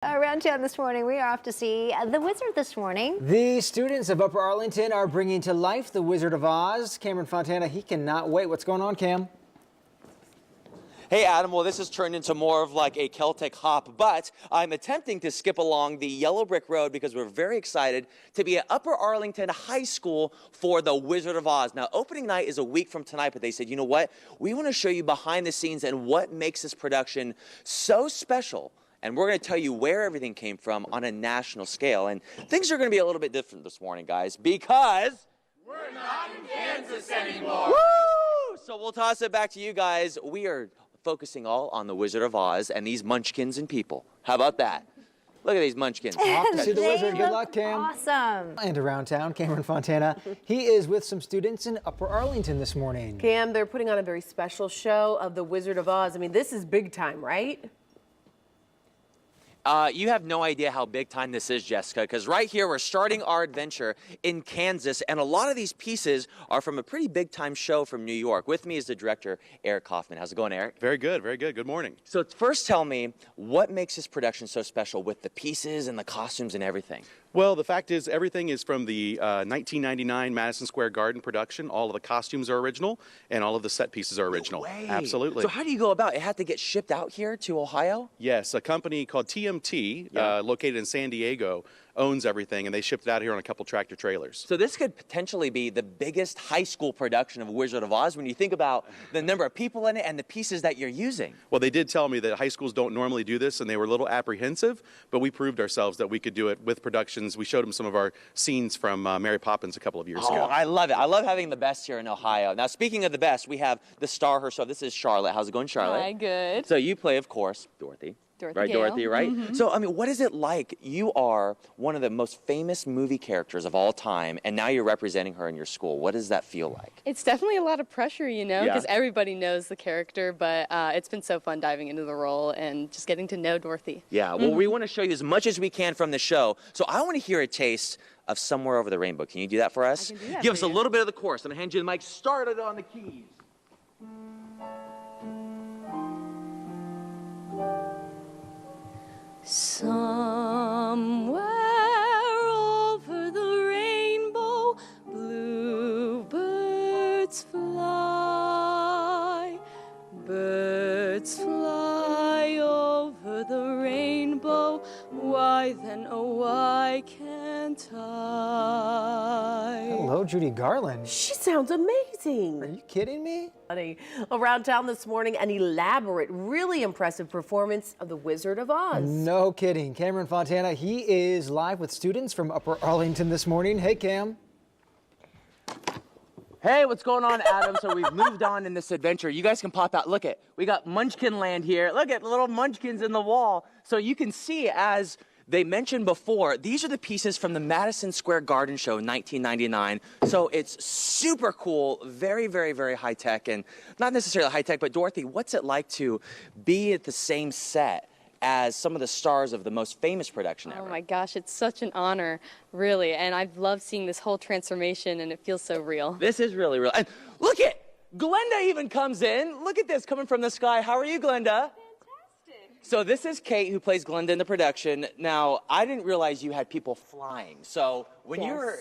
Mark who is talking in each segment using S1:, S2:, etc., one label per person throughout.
S1: Around town this morning, we are off to see the Wizard this morning.
S2: The students of Upper Arlington are bringing to life the Wizard of Oz. Cameron Fontana, he cannot wait. What's going on, Cam?
S3: Hey, Adam, well, this has turned into more of like a Celtic hop, but I'm attempting to skip along the yellow brick road because we're very excited to be at Upper Arlington High School for the Wizard of Oz. Now, opening night is a week from tonight, but they said, you know what? We want to show you behind the scenes and what makes this production so special. And we're going to tell you where everything came from on a national scale. And things are going to be a little bit different this morning, guys, because
S4: we're not in Kansas anymore.
S3: Woo! So we'll toss it back to you guys. We are focusing all on the Wizard of Oz and these munchkins and people. How about that? Look at these munchkins.
S2: Off to see the Wizard. Good luck, Cam.
S1: Awesome.
S2: And around town, Cameron Fontana, he is with some students in Upper Arlington this morning.
S5: Cam, they're putting on a very special show of the Wizard of Oz. I mean, this is big time, right?
S3: You have no idea how big time this is, Jessica, because right here we're starting our adventure in Kansas, and a lot of these pieces are from a pretty big time show from New York. With me is the director, Eric Kaufman. How's it going, Eric?
S6: Very good, very good. Good morning.
S3: So first tell me, what makes this production so special with the pieces and the costumes and everything?
S6: Well, the fact is everything is from the 1999 Madison Square Garden production. All of the costumes are original, and all of the set pieces are original.
S3: No way.
S6: Absolutely.
S3: So how do you go about it? It had to get shipped out here to Ohio?
S6: Yes, a company called TMT, located in San Diego, owns everything, and they shipped it out here on a couple tractor trailers.
S3: So this could potentially be the biggest high school production of Wizard of Oz when you think about the number of people in it and the pieces that you're using.
S6: Well, they did tell me that high schools don't normally do this, and they were a little apprehensive, but we proved ourselves that we could do it with productions. We showed them some of our scenes from Mary Poppins a couple of years ago.
S3: Oh, I love it. I love having the best here in Ohio. Now, speaking of the best, we have the star herself. This is Charlotte. How's it going, Charlotte?
S7: Hi, good.
S3: So you play, of course, Dorothy. Right,
S7: Gale.
S3: Dorothy, right?
S7: Mm-hmm.
S3: So, I mean, what is it like? You are one of the most famous movie characters of all time, and now you're representing her in your school. What does that feel like?
S7: It's definitely a lot of pressure, you know,
S3: Yeah.
S7: because everybody knows the character, but it's been so fun diving into the role and just getting to know Dorothy.
S3: Yeah, well, we want to show you as much as we can from the show. So I want to hear a taste of Somewhere Over the Rainbow. Can you do that for us?
S7: I can do that
S3: Give
S7: for
S3: us a
S7: you.
S3: little bit of the chorus. I'm going to hand you the mic. Start it on the keys.
S7: Somewhere over the rainbow, bluebirds fly. Birds fly over the rainbow. Why then, oh, why can't I?
S2: Hello, Judy Garland.
S5: She sounds amazing.
S2: Are you kidding me?
S5: Around town this morning, an elaborate, really impressive performance of the Wizard of Oz.
S2: No kidding. Cameron Fontana, he is live with students from Upper Arlington this morning. Hey, Cam.
S3: Hey, what's going on, Adam? So we've moved on in this adventure. You guys can pop out. Look at, we got Munchkin Land here. Look at little munchkins in the wall. So you can see, as they mentioned before, these are the pieces from the Madison Square Garden show in 1999. So it's super cool, very, very, very high tech, and not necessarily high tech, but Dorothy, what's it like to be at the same set as some of the stars of the most famous production ever?
S7: Oh my gosh, it's such an honor, really, and I've loved seeing this whole transformation, and it feels so real.
S3: This is really real. And look at, Glenda even comes in. Look at this coming from the sky. How are you, Glenda? So this is Kate, who plays Glenda in the production. Now, I didn't realize you had people flying. So when you're,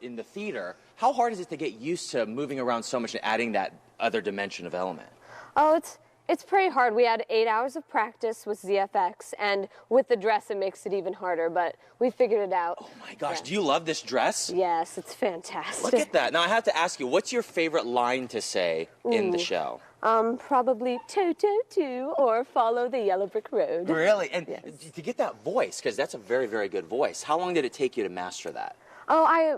S3: in the theater, how hard is it to get used to moving around so much and adding that other dimension of element?
S8: Oh, it's pretty hard. We had 8 hours of practice with ZFX, and with the dress it makes it even harder, but we figured it out.
S3: Oh my gosh, do you love this dress?
S8: Yes, it's fantastic.
S3: Look at that. Now I have to ask you, what's your favorite line to say in the show?
S8: Probably toot toot toot or follow the yellow brick road.
S3: Really? And
S8: Yes.
S3: to get that voice, because that's a very, very good voice, how long did it take you to master that?
S8: Oh, I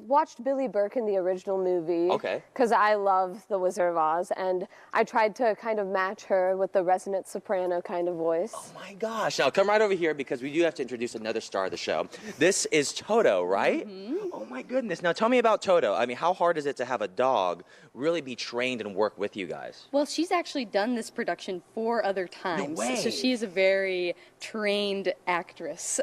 S8: watched Billy Burke in the original movie.
S3: Okay.
S8: Because I love The Wizard of Oz, and I tried to kind of match her with the resonant soprano kind of voice.
S3: Oh my gosh. Now come right over here because we do have to introduce another star of the show. This is Toto, right?
S7: Mm-hmm.
S3: Oh my goodness. Now tell me about Toto. I mean, how hard is it to have a dog really be trained and work with you guys?
S7: Well, she's actually done this production 4 other times.
S3: way.
S7: So she is a very trained actress.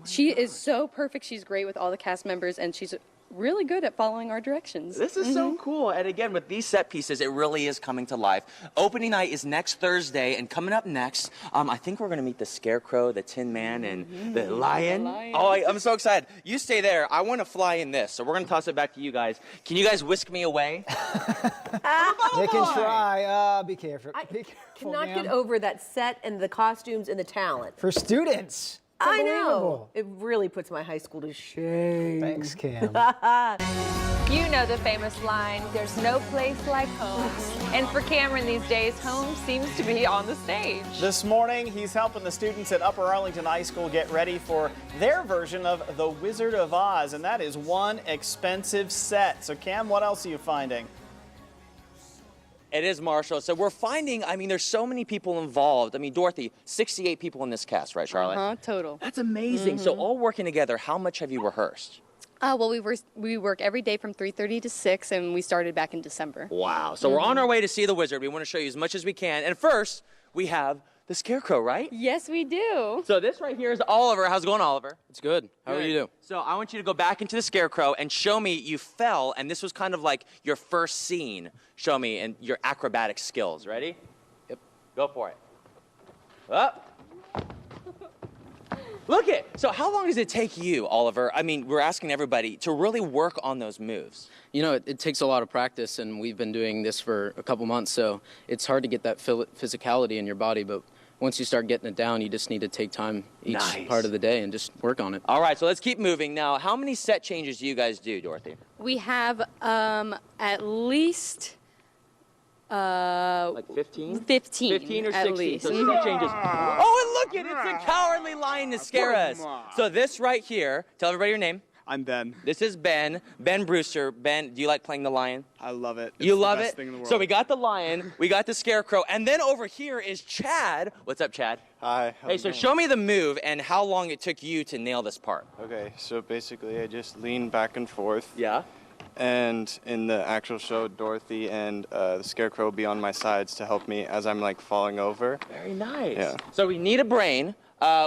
S7: She is so perfect. She's great with all the cast members, and she's really good at following our directions.
S3: This is so cool. And again, with these set pieces, it really is coming to life. Opening night is next Thursday, and coming up next, I think we're going to meet the Scarecrow, the Tin Man, and the Lion. Oh, I'm so excited. You stay there. I want to fly in this, so we're going to toss it back to you guys. Can you guys whisk me away?
S2: They can try. Be careful. Be careful,
S5: Cannot
S2: ma'am.
S5: get over that set and the costumes and the talent.
S2: For students. It's
S5: I know.
S2: unbelievable.
S5: It really puts my high school to shame.
S2: Thanks, Cam.
S9: You know the famous line, there's no place like home. And for Cameron these days, home seems to be on the stage.
S10: This morning, he's helping the students at Upper Arlington High School get ready for their version of The Wizard of Oz, and that is one expensive set. So, Cam, what else are you finding?
S3: It is, Marshall. So we're finding, I mean, there's so many people involved. I mean, Dorothy, 68 people in this cast, right, Charlotte?
S7: Total.
S3: That's amazing. So all working together, how much have you rehearsed?
S7: Well, we work every day from 3:30 to 6, and we started back in December.
S3: Wow. So we're on our way to see the wizard. We want to show you as much as we can. And first, we have the Scarecrow, right?
S7: Yes, we do.
S3: So this right here is Oliver. How's it going, Oliver?
S11: It's good. How are you doing?
S3: So I want you to go back into the Scarecrow and show me you fell, and this was kind of like your first scene. Show me and your acrobatic skills. Ready? Yep. Go for it. Up. Look it. So how long does it take you, Oliver? I mean, we're asking everybody to really work on those moves.
S11: You know, it takes a lot of practice, and we've been doing this for a couple months, so it's hard to get that physicality in your body, but once you start getting it down, you just need to take time each part of the day and just work on it.
S3: All right, so let's keep moving. Now, how many set changes do you guys do, Dorothy?
S7: We have at least
S3: like 15?
S7: 15.
S3: 15 or 16.
S7: at least.
S3: So set changes. Oh, and look it, it's a cowardly lion to scare us. So this right here, tell everybody your name.
S10: I'm Ben.
S3: This is Ben Brewster. Ben, do you like playing the lion?
S10: I love it.
S3: You love it?
S10: Thing in the world.
S3: So we got the lion, we got the Scarecrow, and then over here is Chad. What's up, Chad?
S12: Hi.
S3: Hey, so show me the move and how long it took you to nail this part.
S12: Okay, so basically I just lean back and forth.
S3: Yeah.
S12: And in the actual show, Dorothy and the Scarecrow will be on my sides to help me as I'm like falling over.
S3: Very nice.
S12: Yeah.
S3: So we need a brain,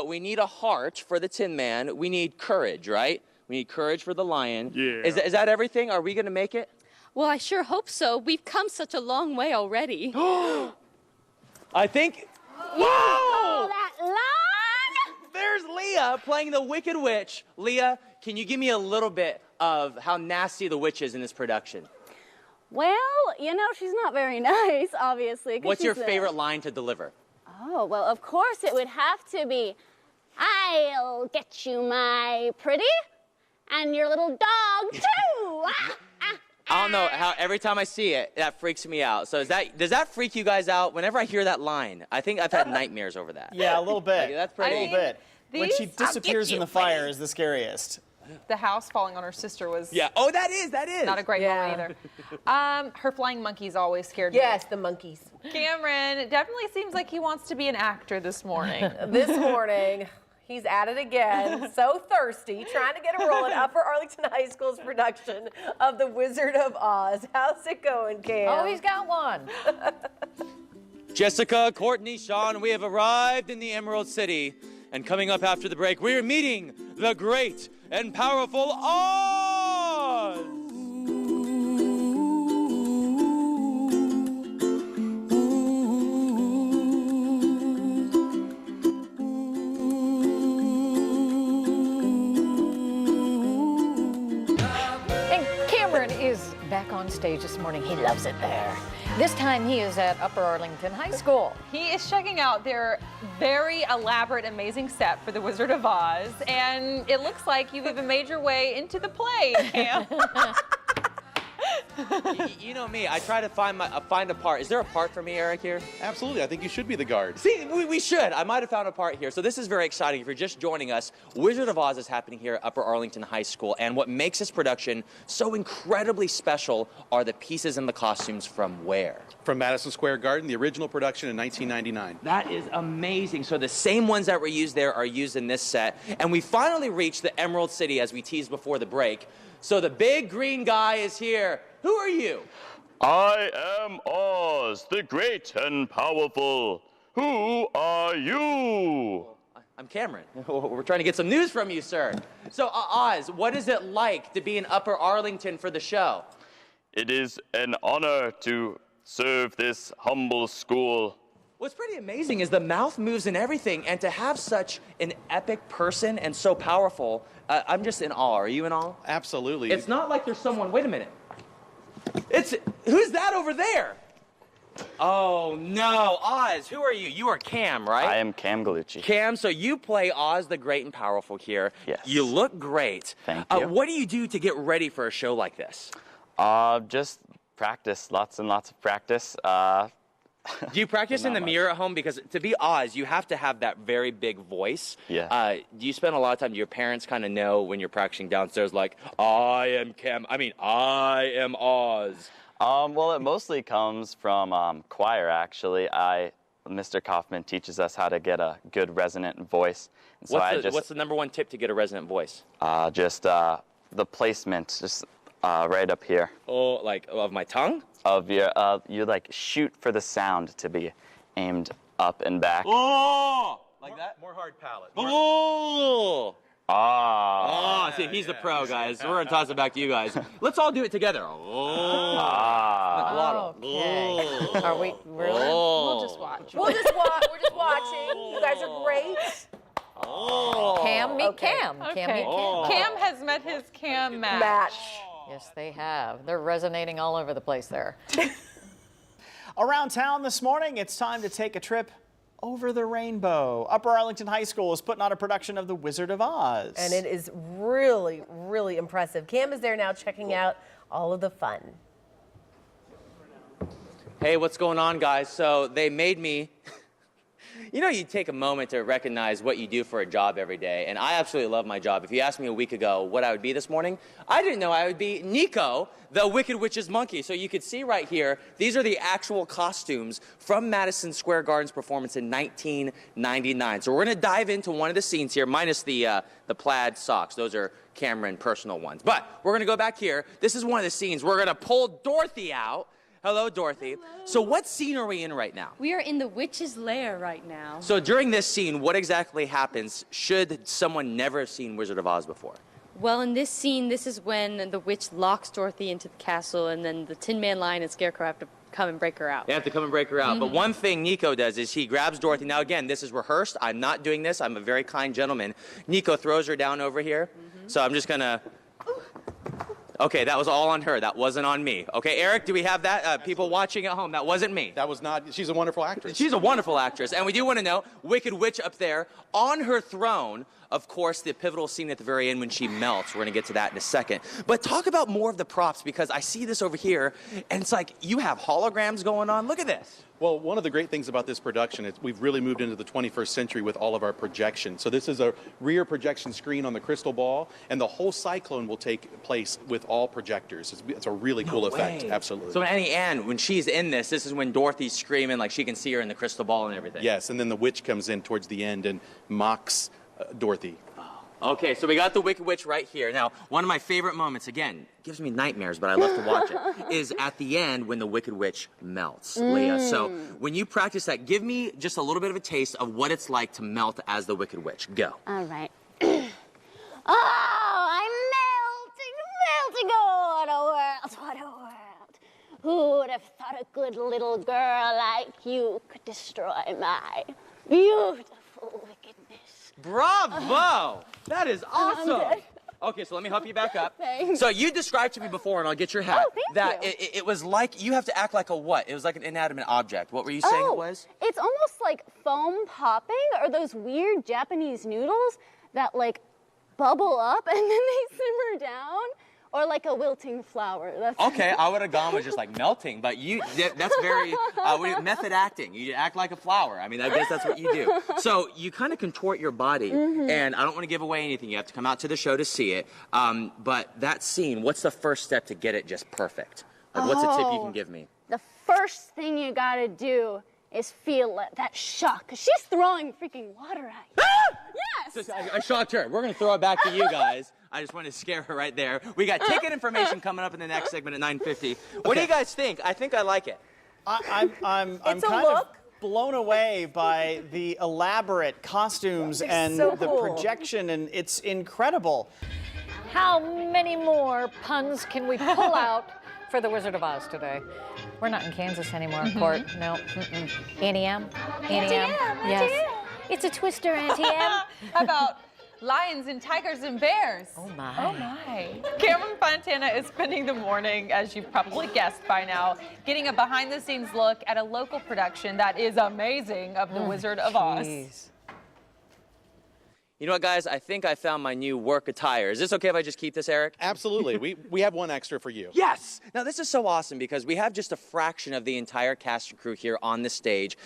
S3: we need a heart for the Tin Man, we need courage, right? We need courage for the lion.
S12: Yeah.
S3: Is that everything? Are we going to make it?
S7: Well, I sure hope so. We've come such a long way already.
S3: I think... Whoa!
S1: That line!
S3: There's Leah playing the Wicked Witch. Leah, can you give me a little bit of how nasty the witch is in this production?
S13: Well, you know, she's not very nice, obviously.
S3: What's your favorite line to deliver?
S13: Oh, well, of course it would have to be, I'll get you, my pretty, and your little dog, too.
S3: I don't know how every time I see it, that freaks me out. So does that freak you guys out? Whenever I hear that line, I think I've had nightmares over that.
S10: Yeah, a little bit.
S3: Like, that's pretty.
S10: A little bit. When she disappears in the fire is the scariest.
S9: The house falling on her sister was
S3: Yeah. Oh, that is.
S9: not a great moment either. Her flying monkeys always scared me.
S5: Yes, the monkeys.
S9: Cameron, it definitely seems like he wants to be an actor this morning.
S5: This morning, he's at it again, so thirsty, trying to get a role in Upper Arlington High School's production of The Wizard of Oz. How's it going, Cam?
S1: Oh, he's got one.
S3: Jessica, Courtney, Sean, we have arrived in the Emerald City. And coming up after the break, we are meeting the great and powerful Oz!
S1: And Cameron is back on stage this morning. He loves it there. This time he is at Upper Arlington High School.
S9: He is checking out their very elaborate, amazing set for The Wizard of Oz, and it looks like you've even made your way into the play, Cam.
S3: You know me, I try to find a part. Is there a part for me, Eric, here?
S6: Absolutely. I think you should be the guard.
S3: See, we should. I might have found a part here. So this is very exciting. If you're just joining us, Wizard of Oz is happening here at Upper Arlington High School. And what makes this production so incredibly special are the pieces and the costumes from where?
S6: From Madison Square Garden, the original production in 1999.
S3: That is amazing. So the same ones that were used there are used in this set. And we finally reached the Emerald City as we teased before the break. So the big green guy is here. Who are you?
S14: I am Oz, the great and powerful. Who are you?
S3: I'm Cameron. We're trying to get some news from you, sir. So, Oz, what is it like to be in Upper Arlington for the show?
S14: It is an honor to serve this humble school.
S3: What's pretty amazing is the mouth moves and everything, and to have such an epic person and so powerful, I'm just in awe. Are you in awe?
S6: Absolutely.
S3: It's not like there's someone, wait a minute. Who's that over there? Oh, no. Oz, who are you? You are Cam, right?
S14: I am Cam Gallucci.
S3: Cam, so you play Oz the Great and Powerful here.
S14: Yes.
S3: You look great.
S14: Thank you.
S3: What do you do to get ready for a show like this?
S14: Just practice, lots and lots of practice.
S3: Do you practice in the mirror at home? Because to be Oz, you have to have that very big voice.
S14: Yeah.
S3: Do you spend a lot of time, do your parents kind of know when you're practicing downstairs, like, I am Oz?
S14: Well, it mostly comes from choir, actually. Mr. Kaufman teaches us how to get a good resonant voice. And so
S3: What's the number one tip to get a resonant voice?
S14: Just the placement, just right up here.
S3: Oh, like of my tongue?
S14: Of your, you like shoot for the sound to be aimed up and back.
S3: Oh! Like that?
S6: More hard palate.
S3: Oh!
S14: Ah.
S3: Oh, see, he's the pro, guys. We're going to toss it back to you guys. Let's all do it together. Oh.
S14: Ah.
S1: Okay. Are we really?
S3: Oh.
S9: We'll just watch.
S5: We're just watching. You guys are great.
S3: Oh.
S1: Cam, meet Cam.
S9: Okay.
S1: Cam, meet Cam.
S9: Cam has met his Cam match.
S1: Yes, they have. They're resonating all over the place there.
S10: Around town this morning, it's time to take a trip over the rainbow. Upper Arlington High School is putting on a production of The Wizard of Oz.
S5: And it is really, really impressive. Cam is there now checking out all of the fun.
S3: Hey, what's going on, guys? So they made me... You know, you take a moment to recognize what you do for a job every day, and I absolutely love my job. If you asked me a week ago what I would be this morning, I didn't know I would be Nico, the Wicked Witch's monkey. So you could see right here, these are the actual costumes from Madison Square Garden's performance in 1999. So we're going to dive into one of the scenes here, minus the plaid socks. Those are Cameron personal ones. But we're going to go back here. This is one of the scenes. We're going to pull Dorothy out. Hello, Dorothy.
S7: Hello.
S3: So what scene are we in right now?
S7: We are in the witch's lair right now.
S3: So during this scene, what exactly happens should someone never have seen Wizard of Oz before?
S7: Well, in this scene, this is when the witch locks Dorothy into the castle, and then the Tin Man Lion and Scarecrow have to come and break her out.
S3: They have to come and break her out. But one thing Nico does is he grabs Dorothy. Now, again, this is rehearsed. I'm not doing this. I'm a very kind gentleman. Nico throws her down over here. So I'm just going to... Okay, that was all on her. That wasn't on me. Okay, Eric, do we have that? People watching at home, that wasn't me.
S6: That was not, she's a wonderful actress.
S3: She's a wonderful actress. And we do want to know, Wicked Witch up there on her throne, of course, the pivotal scene at the very end when she melts. We're going to get to that in a second. But talk about more of the props, because I see this over here, and it's like you have holograms going on. Look at this.
S6: Well, one of the great things about this production is we've really moved into the 21st century with all of our projections. So this is a rear projection screen on the crystal ball, and the whole cyclone will take place with all projectors. It's a really cool effect. Absolutely.
S3: So Annie Ann, when she's in this is when Dorothy's screaming, like she can see her in the crystal ball and everything.
S6: Yes, and then the witch comes in towards the end and mocks Dorothy.
S3: Okay, so we got the Wicked Witch right here. Now, one of my favorite moments, again, gives me nightmares, but I love to watch it, is at the end when the Wicked Witch melts, Leah. So when you practice that, give me just a little bit of a taste of what it's like to melt as the Wicked Witch. Go.
S13: All right. Oh, I'm melting, oh, what a world, what a world. Who would have thought a good little girl like you could destroy my beautiful wickedness?
S3: Bravo! That is awesome. Okay, so let me help you back up.
S13: Thanks.
S3: So you described to me before, and I'll get your hat,
S13: thank
S3: that
S13: you.
S3: it was like, you have to act like a what? It was like an inanimate object. What were you saying it was?
S13: It's almost like foam popping, or those weird Japanese noodles that like bubble up and then they simmer down, or like a wilting flower. That's
S3: Okay, I would have gone with just like melting, but that's very method acting. You act like a flower. I mean, I guess that's what you do. So you kind of contort your body, and I don't want to give away anything. You have to come out to the show to see it. But that scene, what's the first step to get it just perfect? Like, what's a tip you can give me?
S13: The first thing you gotta do is feel that shock, 'cause she's throwing freaking water at you. Yes!
S3: So I shocked her. We're going to throw it back to you guys. I just wanted to scare her right there. We got ticket information coming up in the next segment at 9:50. What do you guys think? I think I like it.
S10: I'm
S5: It's a
S10: kind
S5: look.
S10: blown away by the elaborate costumes and
S1: so
S10: the
S1: cool.
S10: projection, and it's incredible.
S1: How many more puns can we pull out for the Wizard of Oz today? We're not in Kansas anymore, Court. No. Auntie M? Auntie M? Yes. It's a twister, Auntie M.
S9: How about lions and tigers and bears?
S1: Oh my.
S9: Oh my. Cameron Fontana is spending the morning, as you've probably guessed by now, getting a behind-the-scenes look at a local production that is amazing of The Wizard of Oz.
S3: You know what, guys? I think I found my new work attire. Is this okay if I just keep this, Eric?
S6: Absolutely. we have one extra for you.
S3: Yes! Now, this is so awesome because we have just a fraction of the entire cast and crew here on the stage.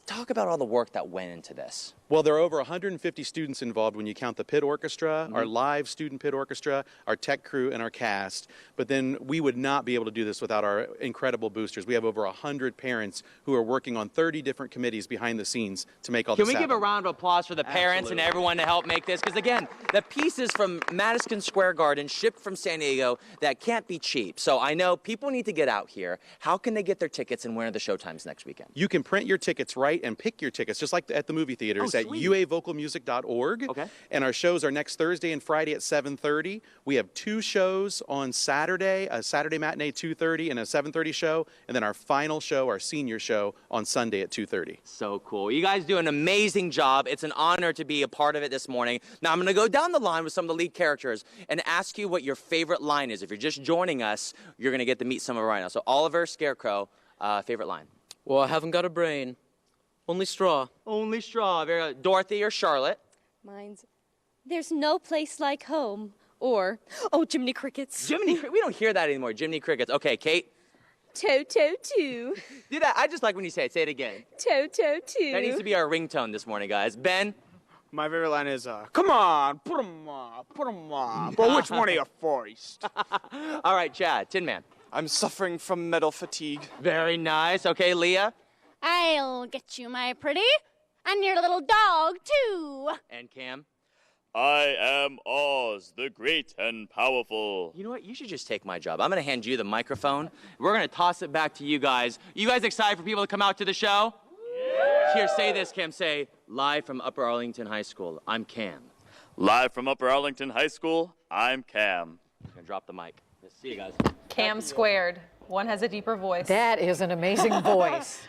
S3: Talk about all the work that went into this.
S6: Well, there are over 150 students involved when you count the pit orchestra, our live student pit orchestra, our tech crew, and our cast. But then we would not be able to do this without our incredible boosters. We have over 100 parents who are working on 30 different committees behind the scenes to make all this happen.
S3: Can we give a round of applause for the parents and everyone to help make this? Because again, the pieces from Madison Square Garden shipped from San Diego, that can't be cheap. So I know people need to get out here. How can they get their tickets and when are the showtimes next weekend?
S6: You can print your tickets right and pick your tickets, just like at the movie theaters, at uavocalmusic.org.
S3: Okay.
S6: And our shows are next Thursday and Friday at 7:30. We have 2 shows on Saturday, a Saturday matinee 2:30 and a 7:30 show, and then our final show, our senior show, on Sunday at 2:30.
S3: So cool. You guys do an amazing job. It's an honor to be a part of it this morning. Now I'm going to go down the line with some of the lead characters and ask you what your favorite line is. If you're just joining us, you're going to get to meet some of them right now. So Oliver, Scarecrow, favorite line?
S11: Well, I haven't got a brain. Only straw.
S3: Only straw. Very good. Dorothy or Charlotte?
S7: Mine's, there's no place like home. Or, oh, Jiminy Crickets.
S3: Jiminy Crickets. We don't hear that anymore. Jiminy Crickets. Okay, Kate?
S7: Toe.
S3: Do that. I just like when you say it. Say it again.
S7: Toe.
S3: That needs to be our ringtone this morning, guys. Ben?
S15: My favorite line is, come on, put 'em up. But which one of you first?
S3: All right, Chad, Tin Man.
S12: I'm suffering from metal fatigue.
S3: Very nice. Okay, Leah?
S13: I'll get you, my pretty, and your little dog, too.
S3: And Cam?
S16: I am Oz, the great and powerful.
S3: You know what? You should just take my job. I'm going to hand you the microphone. We're going to toss it back to you guys. You guys excited for people to come out to the show? Yeah. Here, say this, Cam. Say, live from Upper Arlington High School, I'm Cam.
S16: Live from Upper Arlington High School, I'm Cam.
S3: I'm going to drop the mic. Let's see you guys.
S9: Cam squared. One has a deeper voice.
S1: That is an amazing voice.